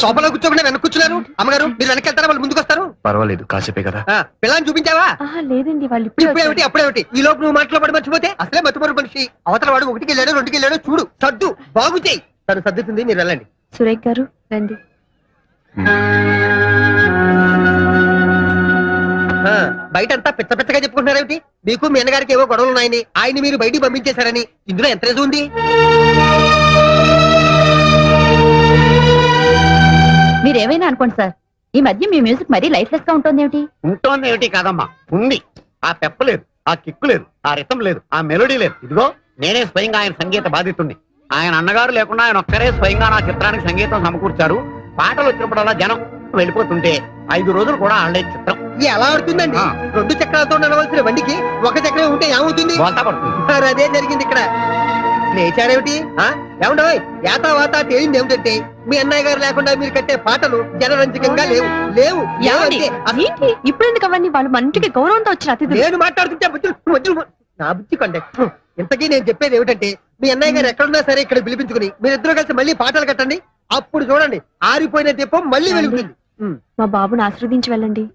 సోఫాలో కూర్చోకుండా వెనక కూర్చున్నారు. అమ్మగారు మీరు వెనక్కి వెళ్తారా, వాళ్ళు ముందుకు వస్తారు. పర్వాలేదు, కాసేపే కదా. పిల్లని చూపించావా? లేదండి, వాళ్ళు ఇప్పుడేమిటి అప్పుడేమిటి, ఈ లోపు నువ్వు మాటలో పడి మర్చిపోతే అసలే మర్చిపోరు మనిషి. అవతల వాడు 1కి వెళ్ళాడు 2కి వెళ్ళాడు, చూడు సర్దు బాగు చేయి. తను సర్దుతుంది, మీరు వెళ్ళండి. సురేఖ్ గారు రండి. బయట అంతా పిచ్చ పిచ్చగా చెప్పుకుంటున్నారేమిటి? మీకు మీ అన్నగారికి ఏవో గొడవలు ఉన్నాయని, ఆయన మీరు బయటికి పంపించేశారని. ఇందులో ఎంత రేజు ఉంది? మీరేమైనా అనుకోండి సార్, ఈ మధ్య మీ మ్యూజిక్ మరీ లైఫ్లెస్ గా ఉంటుంది. ఏమిటి కాదమ్మా, ఉంది. ఆ పెప్ప లేదు, ఆ కిక్కు లేదు, ఆ రితం లేదు, ఆ మెలోడీ లేదు. ఇదిగో నేనే స్వయంగా ఆయన సంగీత బాధితుణ్ణి. ఆయన అన్నగారు లేకుండా ఆయన ఒక్కరే స్వయంగా నా చిత్రానికి సంగీతం సమకూర్చారు. పాటలు వచ్చినప్పుడల్లా జనం వెళ్ళిపోతుంటే 5 రోజులు కూడా ఆడలే చిత్రం. ఎలా ఆడుతుందండి? 2 చక్రాలతో నడవలసిన బండికి 1 చక్రం ఉంటే ఏమవుతుంది? మరి అదే జరిగింది ఇక్కడ. లేచారేమిటి? ఏమండో యాతా వాతా తేలింది ఏమిటంటే, మీ అన్నయ్య గారు లేకుండా మీరు కట్టే పాటలు జనరంజకంగా లేవు లేవు. ఇప్పుడు ఎందుకు అవన్నీ? వాళ్ళు మన ఇంటికి గౌరవంతో వచ్చిన అతిథులు. నేను మాట్లాడుతుంటే నా బుద్ధి కొండే. ఇంతకీ నేను చెప్పేది ఏమిటంటే, మీ అన్నయ్య గారు ఎక్కడున్నా సరే ఇక్కడ పిలిపించుకుని మీరిద్దరూ కలిసి మళ్ళీ పాటలు కట్టండి. అప్పుడు చూడండి, ఆరిపోయిన దీపం మళ్ళీ వెలుగుతుంది. మా బాబుని ఆశీర్వదించి వెళ్ళండి.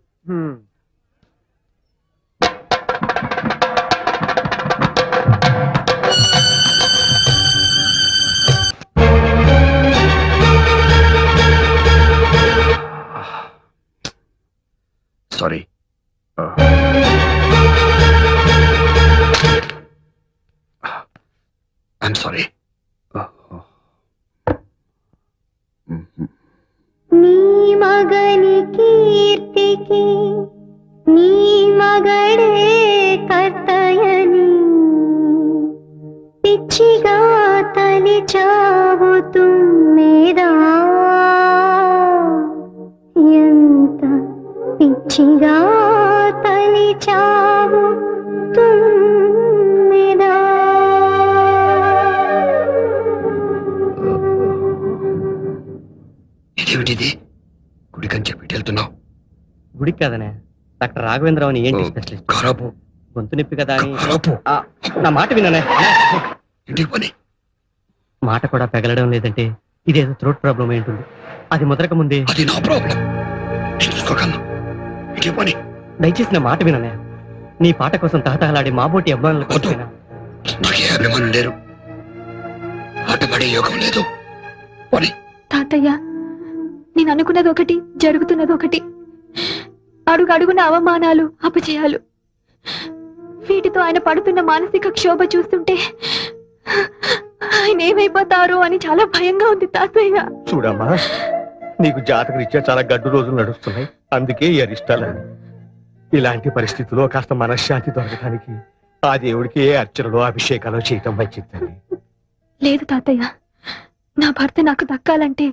సారీ. I'm sorry. నీ మగని కీర్తికి నీ మగడే కర్తయని పిచ్చిగా తలిచావు తుమ్మెదా, ఎంత పిచ్చిగా తలిచావు తుమ్మెదా. ఇదేమిటిది? గుడికని చెప్పి వెళ్తున్నావు? గుడికి కదనే, డాక్టర్ రాఘవేంద్రరావు అని ఏంటి స్పెషలిస్ట్. ఖరాబు గొంతు నొప్పి కదా అని. నా మాట విననే. ఇంటికి పని. మాట కూడా పెగలడం లేదంటే ఇదేదో థ్రోట్ ప్రాబ్లం అయి ఉంటుంది. అది ముదరక ముందే. అది నా ప్రాబ్లం, నేను చూసుకోగలను. ఇంటికి పని. దయచేసి నా మాట విననే. నీ పాట కోసం తహతహలాడే మాబోటి అభిమానుల కోసం నాకు ఏ అభిమానులు లేరు. ఆట పడే యోగం లేదు. పని. తాతయ్య, నేను అనుకున్నది ఒకటి, జరుగుతున్నది ఒకటి. అడుగు అడుగున అవమానాలు, అపజయాలు. వీటితో ఆయన పడుతున్న మానసిక క్షోభ చూస్తుంటే ఆయన ఏమైపోతారో అని చాలా భయంగా ఉంది తాతయ్య. చూడమ్మా, నీకు జాతక రీత్యా చాలా గడ్డు రోజులు నడుస్తున్నాయి. అందుకే ఈ అరిష్టాలని. ఇలాంటి పరిస్థితుల్లో కాస్త మనశ్శాంతి దొరకడానికి ఆ దేవుడికి ఏ అర్చనలో అభిషేకాలు చేయటం మంచిదని. లేదు తాతయ్య, నా భర్త నాకు దక్కాలంటే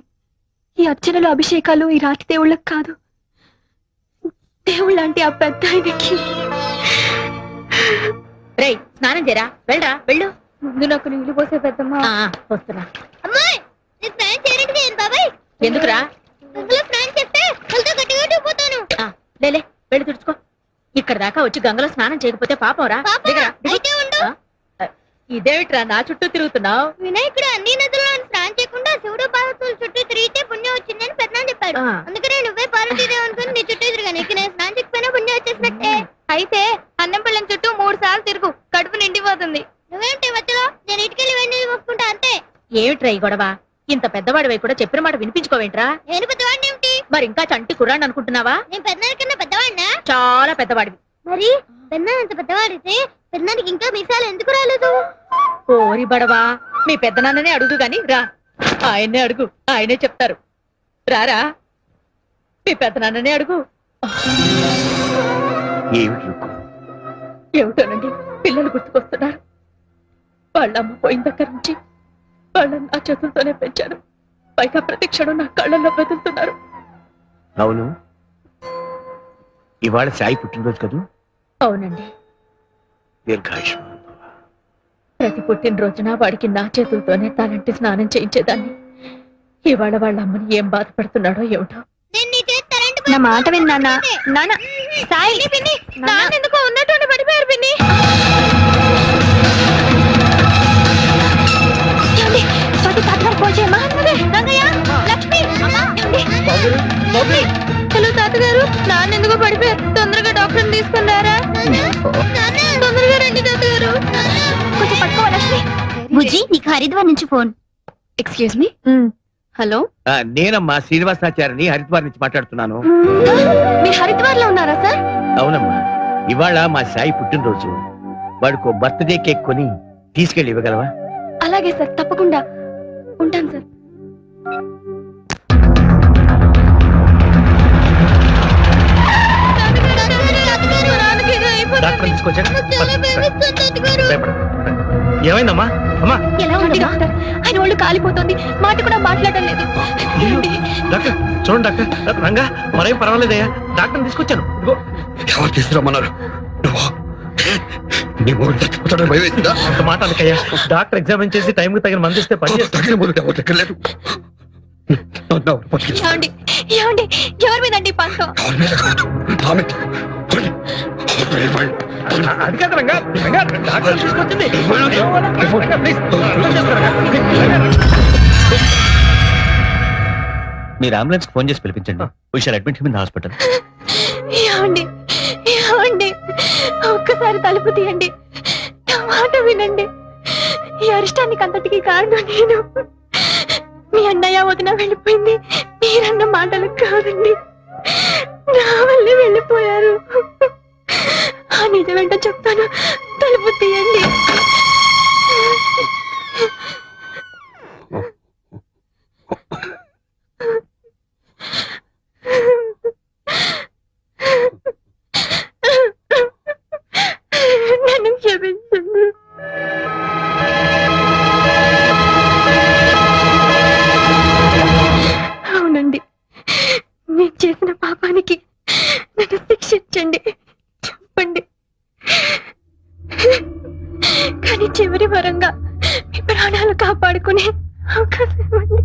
ఈ అర్చనలు అభిషేకాలు ఈ రాతి దేవుళ్ళకి కాదు, దేవుళ్ళంటే ఆ పెద్ద ఆయనకి. స్నానం చేరా, వెళ్ళరా వెళ్ళు. ముందు నాకు నీళ్లు పోసే పెద్దమ్మా. వస్తున్నా. ఎందుకురా? లేలే, వెళ్ళి తుడుచుకో. ఇక్కడ దాకా వచ్చి గంగలో స్నానం చేయకపోతే పాపం రా. ఇదేమిట్రా నా చుట్టూ తిరుగుతున్నావు? వినాయకుడు అన్ని నదుల్లో స్నానం చేయకుండా శివుడు పార్వతుల చుట్టూ తిరిగితే పుణ్యం వచ్చిందని పెద్దనాన్న చెప్పాడు. అందుకనే నువ్వే పార్వతీదేవి అనుకుని నీ చుట్టూ తిరిగాను. ఇక నేను స్నానం చేయకపోయినా పుణ్యం వచ్చేసినట్టే. అయితే అన్నం పిల్లం చుట్టూ 3 సార్లు తిరుగు, కడుపు నిండిపోతుంది. నువ్వేమిటి మధ్యలో? నేను ఇటుకెళ్ళి వెండి మొక్కుంటా అంతే. ఏమిట్రా ఈ గొడవ? ఇంత పెద్దవాడివై కూడా చెప్పిన మాట వినిపించుకోవేంట్రా? నేను పెద్దవాడిని ఏమిటి? మరి ఇంకా చంటి కుర్రాన్ని అనుకుంటున్నావా? నేను పెద్దనాన్న కన్నా పెద్దవాడినా? చాలా పెద్దవాడివి. మరి పెద్దనాన్న అంత పెద్దవాడితే పెద్దనానికి ఇంకా మీసాలు ఎందుకు రాలేదు? ఓరి బడవా, మీ పెద్దనాన్ననే అడుగు గాని రా. ఆయన్నే అడుగు, ఆయనే చెప్తారు. రారా, మీ పెద్దనాన్ననే అడుగు. ఏమిటోనండి, పిల్లలు గుర్తుకొస్తున్నారు. వాళ్ళమ్మ పోయిన దగ్గర నుంచి వాళ్ళని నా చేతులతోనే పెంచాను. పైగా ప్రతి క్షణం నా కళ్ళల్లో బెదులుతున్నారు. అవును, ఇవాళ సాయి పుట్టినరోజు కదూ? అవునండి. దీర్ఘాయుష్మాన్. ప్రతి పుట్టినరోజున వాడికి నా చేతులతోనే తలంటి స్నానం చేయించేదాన్ని. ఇవాళ వాళ్ళ అమ్మని ఏం బాధపడుతున్నాడో ఏమిటో. నా మాట విన్నా నాన్న. సాయి పిన్ని, నాన్న ఎందుకో ఉన్నట్టు పడిపోయారు పిన్ని. లక్ష్మి హలో తాతగారు, నాన్న ఎందుకో పడిపోయారు. తొందరగా డాక్టర్ తీసుకున్నారా? తొందరగా రండి తాతగారు. కొంచెం పట్టుకోవా లక్ష్మి. బుజ్జి, నీకు హరిద్వార్ నుంచి ఫోన్. Excuse me. హలో, నేనమ్మా శ్రీనివాసాచారిని హరిద్వార్ నుంచి మాట్లాడుతున్నాను. మీరు హరిద్వార్ లో ఉన్నారా సార్? అవునమ్మా, ఇవాళ మా సాయి పుట్టినరోజు. వాడికి బర్త్డే కేక్ కొని తీసుకెళ్ళి ఇవ్వగలవా? అలాగే సార్, తప్పకుండా. ఉంటాను సార్. డాక్టర్ తీసుకొచ్చాడు. ఏమైందమ్మా? అమ్మా ఎలా ఉంది డాక్టర్? ఆయన ఒళ్ళు కాలిపోతుంది, మాట కూడా మాట్లాడడం లేదు. డాక్టర్ చూడండి డాక్టర్. రంగా మరేం పర్వాలేదయ్యా, డాక్టర్ తీసుకొచ్చాను. ఇదిగో. ఎవరు తీసుకురమ్మన్నారు? నువ్వా? నీ మొగుడు చచ్చిపోతాడని భయం వేసిందా? అంత మాట అనకయ్యా. డాక్టర్ ఎగ్జామిన్ చేసి టైంకి తగిన మంది ఇస్తే పని చేస్తాను. తగిన మొగుడు ఎవరి దగ్గర లేదు. ఏమండి ఏమండి, ఎవరి మీద అండి పంతం? ఎవరి మీద కాదు, నా మీద. పోనీ. అది కాదు రంగా, రంగా డాక్టర్ తీసుకొచ్చింది. రంగా, ప్లీజ్. మీరు అంబులెన్స్ ఫోన్ చేసి పిలిపించండి. We shall admit him in hospital. ఏమండి ఏమండి, ఒక్కసారి తలుపు తీయండి, నా మాట వినండి. ఈ అరిష్టానికి అంతటికి కారణం నేను. మీ అన్నయ్య వదిన వెళ్ళిపోయింది మీరన్న మాటలు కాదండి, నా వల్లే వెళ్ళిపోయారు. ఆ నిజమేంటో చెప్తాను, తలుపు తీయండి. నన్ను క్షమించండి. అవునండి, నేను చేసిన పాపానికి నన్ను శిక్షించండి, చెప్పండి. కానీ చివరి వరంగా మీ ప్రాణాలు కాపాడుకునే అవకాశం ఇవ్వండి.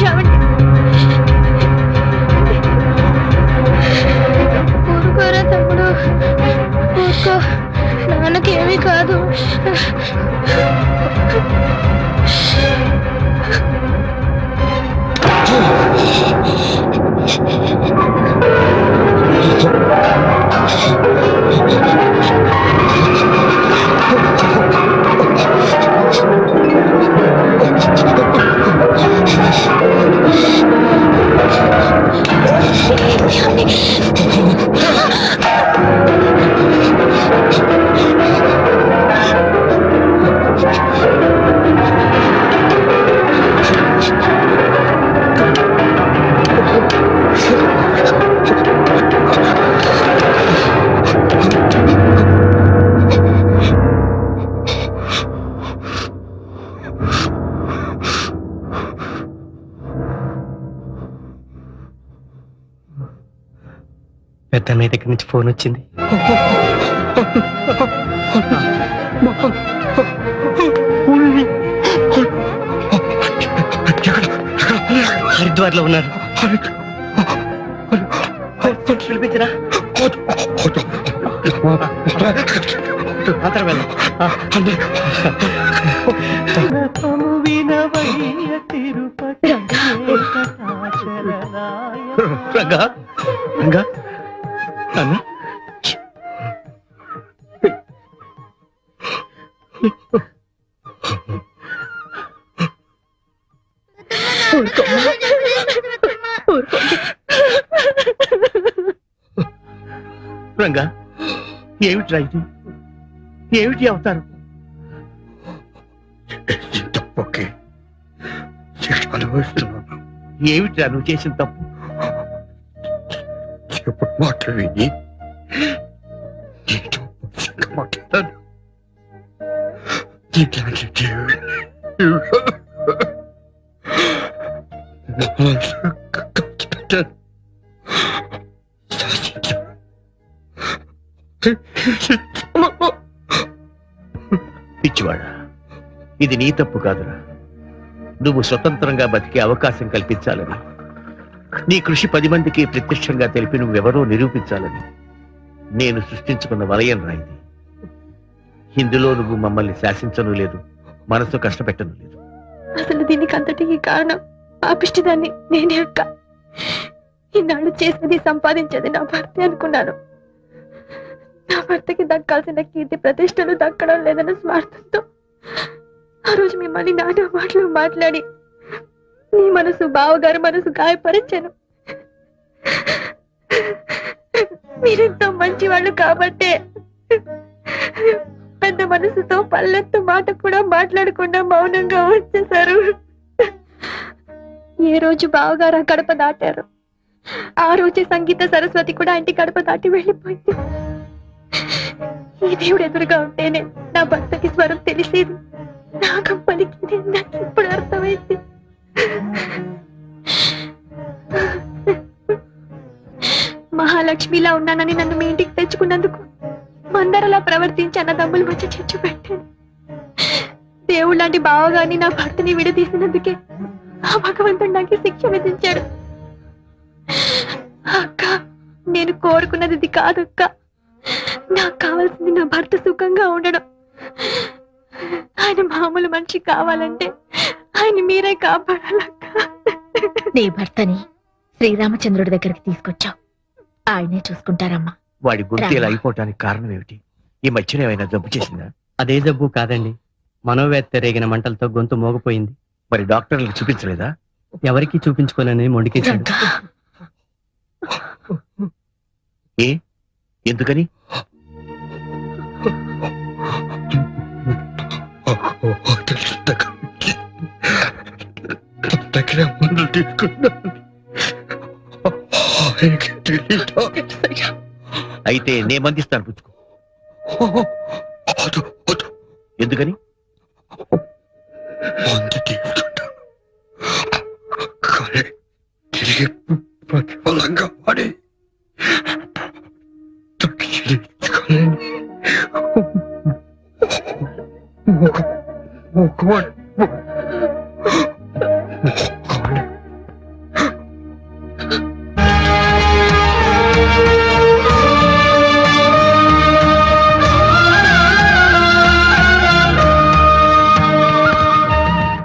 ఏమండి? ఊరుకోరా తమ్ముడు, ఊరుకో, నాన్నకేమీ కాదు. పెద్ద అన్నయ్య దగ్గర నుంచి ఫోన్ వచ్చింది. హరిద్వార్ లో ఉన్నారు. పిలిపించరా? అంతరం వెళ్దాం. రంగా రంగా అన్న, రంగా ఏమిట్రా ఇది? ఏమిటి అవతారం? తప్పకే శిక్ష అనుభవిస్తున్నాను. ఏమిట్రా నువ్వు చేసిన తప్పు? ఎప్పుడు మాటలు విని నీతో మాట్లాడాను. నీలాంటి దేవుడిని పెట్టాను. పిచ్చివాడా, ఇది నీ తప్పు కాదురా. నువ్వు స్వతంత్రంగా బతికే అవకాశం కల్పించాలని, నీ కృషి 10 మందికి ప్రత్యక్షంగా తెలిపి నువ్వెవరో నిరూపించాలని నేను సృష్టించుకున్న వలయం రాయిది. ఇందులో నువ్వు మమ్మల్ని శాసించను లేదు, మనసు కష్టపెట్టను లేదు. అసలు దీనికి అంతటికి కారణం పాపిష్టిదాన్ని నేనే అక్క. ఇన్నాళ్ళు చేసినది సంపాదించేది నా భర్త అనుకున్నాను. నా భర్తకి దక్కాల్సిన కీర్తి ప్రతిష్టలు దక్కడం లేదన్న స్వార్థంతో ఆ రోజు మిమ్మల్ని నానా మాటలు మాట్లాడి నీ మనసు బావగారు మనసు గాయపరిచాను. మీరెంతో మంచివాళ్ళు కాబట్టే పెద్ద మనసుతో పల్లెత్తు మాట కూడా మాట్లాడకుండా మౌనంగా వచ్చేశారు. ఏ రోజు బావగారు ఆ గడప దాటారు ఆ రోజే సంగీత సరస్వతి కూడా ఇంటి గడప దాటి వెళ్ళిపోయింది. ఈ దేవుడు ఎదురుగా ఉంటేనే నా భర్తకి స్వరం తెలిసేది, నాగం పలికింది. నాకు ఇప్పుడు అర్థమైంది. మహాలక్ష్మిలా ఉన్నానని నన్ను మీ ఇంటికి తెచ్చుకున్నందుకు మందరలా ప్రవర్తించి అన్నదమ్ములు వచ్చి చిచ్చు పెట్టాను. దేవుడు లాంటి బావగారిని నా భర్తని విడదీసినందుకే ఆ భగవంతుడు నాకు శిక్ష విధించాడు. అక్క, నేను కోరుకున్నది ఇది కాదక్క. నాకు కావాల్సింది నా భర్త సుఖంగా ఉండడం. ఆయన మామూలు మనిషి కావాలంటే ఆయన మీరే కాపాడాలక్క. నీ భర్తని శ్రీరామచంద్రుడి దగ్గరికి తీసుకొచ్చావు, ఆయనే చూసుకుంటారమ్మా. వాడి గొంతు ఇలా అయిపోవటానికి కారణం ఏమిటి? ఈ మధ్యన ఏమైనా జబ్బు చేసిందా? అదే జబ్బు కాదండి, మనోవేత్త రేగిన మంటలతో గొంతు మోగపోయింది. మరి డాక్టర్లకు చూపించలేదా? ఎవరికి చూపించుకోనని మొండికేశాడు. ఏ ఎందుకని? దగ్గర మందులు తీసుకున్నాను. అయితే నే మందిస్తాను, పుచ్చుకో. ఎందుకని? మందు తీసుకుంటాను కానీ తిరిగి ప్రతిఫలంగా వాడి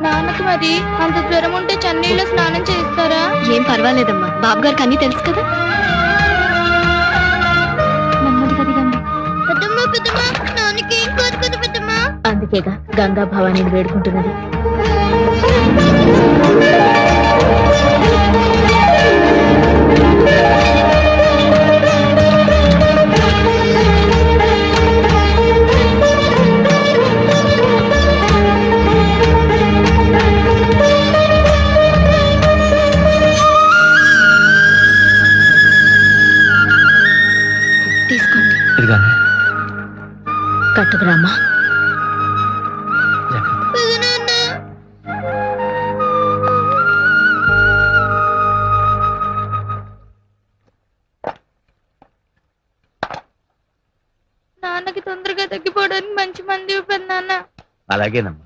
నాన్నకి మరి అంత జ్వరం ఉంటే చన్నీళ్ళు స్నానం చేస్తారా? ఏం పర్వాలేదమ్మా, బాబు గారికి అన్ని తెలుసు కదా. నెమ్మదిగా దిగండి. పెద్దమ్మా పెద్దమ్మా, నాన్నకి ఏం కాదు కదా పెద్దమ్మా. అందుకేగా గంగా భవానీని వేడుకుంటున్నది. తీసుకోండి. ఇదిగోనే. కట్టుకురామ్మా. పెదనాన్న, నాన్నకి తొందరగా తగ్గిపోవడానికి మంచి మంది పెద్దనాన్న. అలాగేనమ్మా.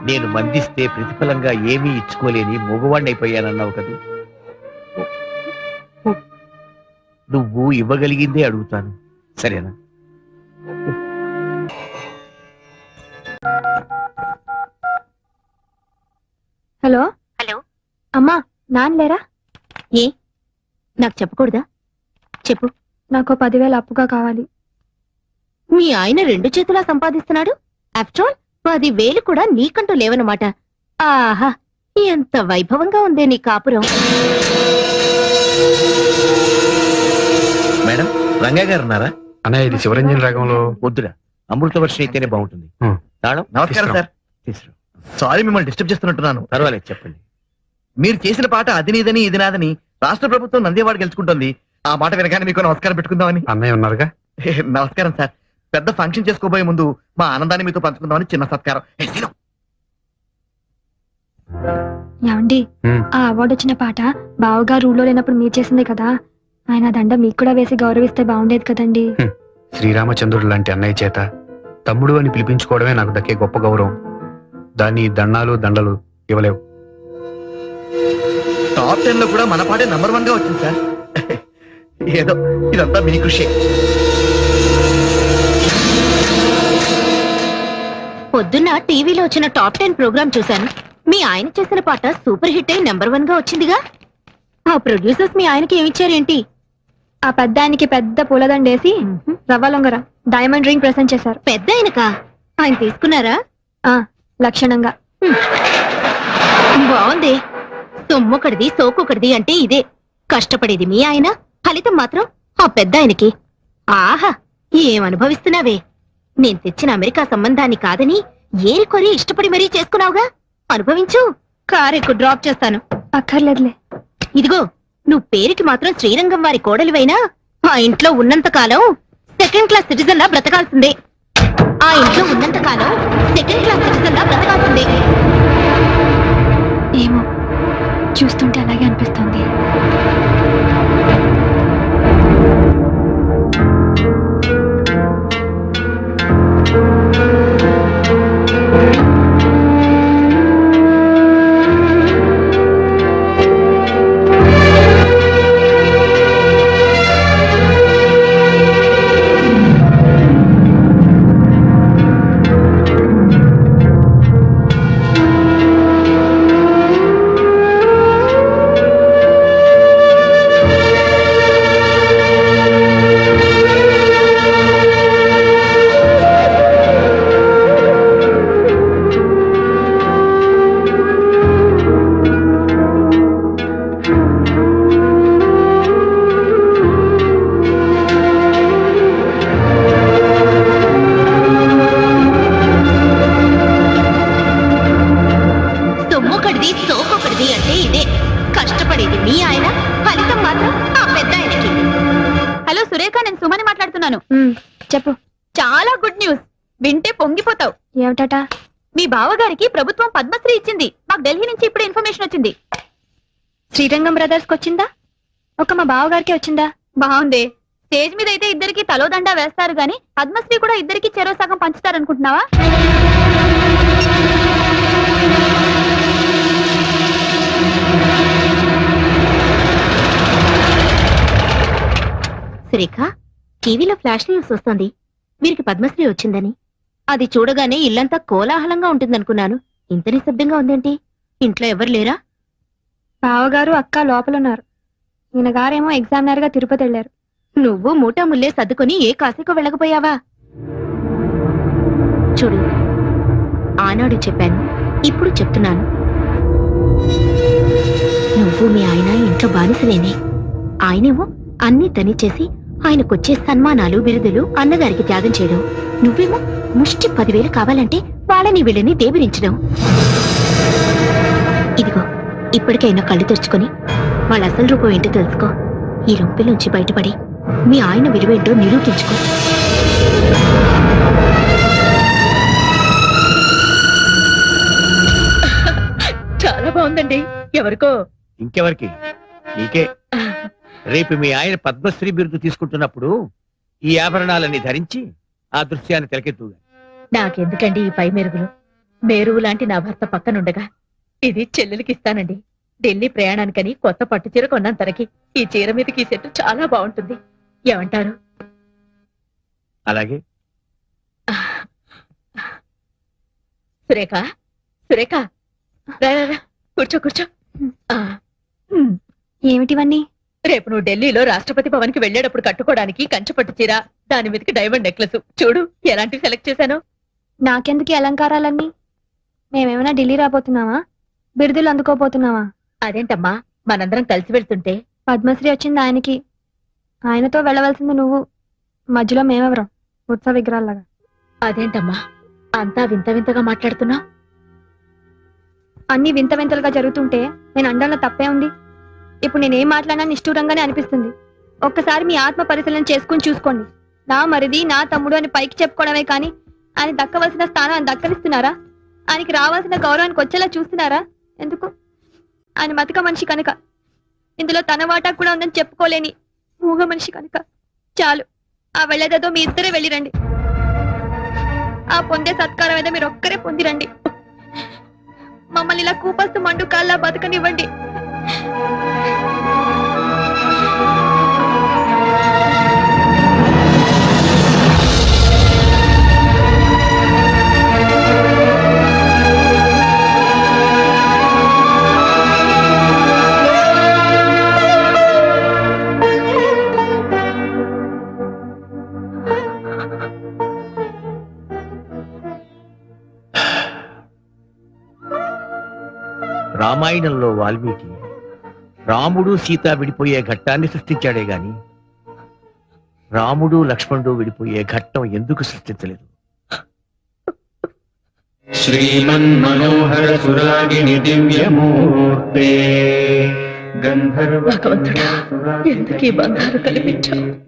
నేను మందిస్తే ప్రతిఫలంగా ఏమీ ఇచ్చుకోలేని మగవాణ్ణైపోయానన్నావు కదూ. నువ్వు ఇవ్వగలిగిందే అడుగుతాను, సరేనా? Hello hello. అమ్మా, నాన్న లేరా? ఏ నాకు చెప్పకూడదా? చెప్పు. నాకు 10,000 అప్పుగా కావాలి. మీ ఆయన 2 చేతులా సంపాదిస్తున్నాడు. ఆఫ్టర్ ఆల్ 10,000 కూడా నీకంటూ లేవనమాట. ఆహా, ఎంత వైభవంగా ఉందే నీ కాపురం. మేడం, రంగా గారు ఉన్నారా? అన్నయ్య, ఇది శివరంజన్ రాగంలో. వద్దురా, అమృత వర్షం అయితేనే బాగుంటుంది. తాళం నమస్కారం సార్. తీసుకురా. సారీ, మిమ్మల్ని డిస్టర్బ్ చేస్తున్నట్టున్నాను. పర్వాలేదు, చెప్పండి. మీరు చేసిన పాట అది నీదని ఇది నాదని రాష్ట్ర ప్రభుత్వం నందేవాడ గెలుచుకుంటోంది. ఆ మాట వినగానే మీకు నమస్కారం పెట్టుకుందామని. అన్నయ్య ఉన్నారుగా. నమస్కారం సార్. పెద్ద ఫంక్షన్ చేసుకోబోయే ముందు మా ఆనందాన్ని మీతో పంచుకుందామని చిన్న సత్కారం. ఏమండి, ఆ అవార్డు వచ్చిన పాట బావగారు ఊళ్ళో లేనప్పుడు మీరు చేసిందే కదా. ఆయన దండ మీకు కూడా వేసి గౌరవిస్తే బాగుండేది కదండి. శ్రీరామచంద్రుడు లాంటి అన్నయ్య చేత తమ్ముడు అని పిలిపించుకోవడమే నాకు దక్కే గొప్ప గౌరవం. దాన్ని దండాలు దండలు ఇవ్వలేవు. టాప్ 10 లో కూడా మన పాటే నంబర్ 1 గా వచ్చింది సార్. ఏదో ఇదంతా మీ కృషి. పొద్దున్న టీవీలో వచ్చిన టాప్ 10 ప్రోగ్రామ్ చూశాను. మీ ఆయన చేసిన పాట సూపర్ హిట్ అయి నెంబర్ 1 గా వచ్చిందిగా. ఆ ప్రొడ్యూసర్స్ మీ ఆయనకి ఏమిచ్చారేంటి? ఆ పెద్ద ఆయనకి పెద్ద పూలదండేసి రవ్వ లొంగర డైమండ్ రింగ్ ప్రెసెంట్ చేశారు. పెద్ద ఆయనకా? ఆయన తీసుకున్నారా? లక్షణంగా. బాగుంది. సొమ్మొకటిది సోకొకటిది అంటే ఇదే. కష్టపడేది మీ ఆయన, ఫలితం మాత్రం ఆ పెద్ద ఆయనకి. ఆహా, ఏం అనుభవిస్తున్నావే. నేను తెచ్చిన అమెరికా సంబంధాన్ని కాదని ఏరికొరి ఇష్టపడి మరీ చేసుకున్నావుగా. అనుభవించు. కారెక్కు డ్రాప్ చేస్తాను. అక్కర్లేదులే. ఇదిగో, నువ్వు పేరుకి మాత్రం శ్రీరంగం వారి కోడలివైనా ఆ ఇంట్లో ఉన్నంత కాలం సెకండ్ క్లాస్ సిటిజన్ లా బ్రతకాల్సిందే. ఆ ఇంట్లో ఉన్నంత కాలం సెకండ్ క్లాస్ సిటిజన్ లా బ్రతకాల్సిందే. ఏమో, చూస్తుంటే అలాగే అనిపిస్తుంది. సొమ్మొకటిది సోకొకటిది అంటే ఇదే. కష్టపడేది మీ ఆయన, ఫలితం మాత్రం ఆ పెద్ద ఆయనకి. హలో సురేఖ, నేను సుమని మాట్లాడుతున్నాను. చెప్పు. చాలా గుడ్ న్యూస్. వింటే పొంగిపోతావు. ఏమిటట? మీ బావగారికి ప్రభుత్వం పద్మశ్రీ ఇచ్చింది. మాకు ఢిల్లీ నుంచి ఇప్పుడు ఇన్ఫర్మేషన్ వచ్చింది. శ్రీరంగం బ్రదర్స్ కి వచ్చిందా? ఒక మా బావగారికి వచ్చిందా? బాగుంది. స్టేజ్ మీద అయితే ఇద్దరికి తలోదండా వేస్తారు గాని పద్మశ్రీ కూడా ఇద్దరికి చెరో సగం పంచుతారనుకుంటున్నావా? సురేఖ, టీవీలో ఫ్లాష్ న్యూస్ వస్తుంది. వీరికి పద్మశ్రీ వచ్చిందని. అది చూడగానే ఇల్లంతా కోలాహలంగా ఉంటుందనుకున్నాను. ఇంత నిశ్శబ్దంగా ఉందేంటి? ఇంట్లో ఎవరు లేరా? బావగారు అక్క లోపలున్నారు. ఈయన గారేమో ఎగ్జామినర్ గా తిరుపతి వెళ్లారు. నువ్వు మూటా ముల్లే సర్దుకొని ఏ కాశీకో వెళ్ళకపోయావా? చూడు, ఆనాడు చెప్పాను, ఇప్పుడు చెప్తున్నాను. నువ్వు మీ ఆయన ఇంట్లో బానిసలేనే. ఆయనేమో అన్ని తనిచేసి ఆయనకొచ్చే సన్మానాలు బిరుదులు అన్నగారికి త్యాగం చేయడం. నువ్వేమో ముష్టి 10,000 కావాలంటే వాళ్ళని వీళ్ళని దేబిరించడం. ఇదిగో, ఇప్పటికైనా కళ్ళు తెరుచుకొని వాళ్ళ అసలు రూపం ఏంటో తెలుసుకో. ఈ రొంపిలోంచి బయటపడి మీ ఆయన విలువేంటో నిరూపించుకో. చాలా బాగుందండి. ఎవరికో? ఇంకెవరికి? నీకే. రేపు మీ ఆయన పద్మశ్రీ బిరుదు తీసుకుంటున్నప్పుడు ఈ ఆభరణాలన్నీ ధరించి ఆ దృశ్యాన్ని తెలకెత్తుగా. నాకెందుకండి ఈ పై మెరుగులు? మేరువు లాంటి నా భర్త పక్కనుండగా ఇది చెల్లెలికి ఇస్తానండి. ఢిల్లీ ప్రయాణానికని కొత్త పట్టు చీర కొన్నాను తనకి. ఈ చీర మీదకి ఈ సెట్ చాలా బాగుంటుంది. ఏమంటారు? అలాగే. సురేఖ, సురేఖ, రా రా రా, కూర్చో కూర్చో. ఏమిటివన్నీ? రేపు నువ్వు ఢిల్లీలో రాష్ట్రపతి భవన్ కి వెళ్లేటప్పుడు కట్టుకోవడానికి కంచుపట్టు చీర, దాని మీదకి డైమండ్ నెక్లెస్. చూడు ఎలాంటివి సెలెక్ట్ చేశాను. నాకెందుకు ఈ అలంకారాలన్నీ? మేమేమైనా ఢిల్లీ రాబోతున్నావా? బిరుదులు అందుకోపోతున్నావా? అదేంటమ్మా, మనందరం కలిసి వెళ్తుంటే. పద్మశ్రీ వచ్చింది ఆయనకి, ఆయనతో వెళ్ళవలసింది నువ్వు. మధ్యలో మేమెవరం? ఉత్సవ విగ్రహాల్లాగా. అదేంటమ్మా అంతా వింత వింతగా మాట్లాడుతున్నా? అన్ని వింత వింతలుగా జరుగుతుంటే నేను అండంలో తప్పే ఉంది. ఇప్పుడు నేనేం మాట్లాడినా నిష్ఠూరంగానే అనిపిస్తుంది. ఒక్కసారి మీ ఆత్మ పరిశీలన చేసుకుని చూసుకోండి. నా మరిది, నా తమ్ముడు అని పైకి చెప్పుకోవడమే కానీ ఆయన దక్కవలసిన స్థానం ఆయన దక్కలిస్తున్నారా? ఆయనకి రావాల్సిన గౌరవానికి వచ్చేలా చూస్తున్నారా? ఎందుకు? ఆయన మతక మనిషి కనుక. ఇందులో తన వాటా కూడా ఉందని చెప్పుకోలేని మూగ మనిషి కనుక చాలు. ఆ వెళ్ళేదేదో మీ ఇద్దరే వెళ్ళిరండి. ఆ పొందే సత్కారం ఏదో మీరు ఒక్కరే పొందిరండి. మమ్మల్ని ఇలా కూపస్తు మండు కాల్లా బతకనివ్వండి. రామాయణంలో వాల్మీకి రాముడు సీత విడిపోయే ఘట్టాన్ని సృష్టించాడే గాని రాముడు లక్ష్మణుడు విడిపోయే ఘట్టం ఎందుకు సృష్టించలేదు? శ్రీమన్మనోహర సురాగిణి దివ్యమూర్తే గంధర్వ భగవంతుడా, ఎందుకు ఈ బంధాలు కల్పించావు?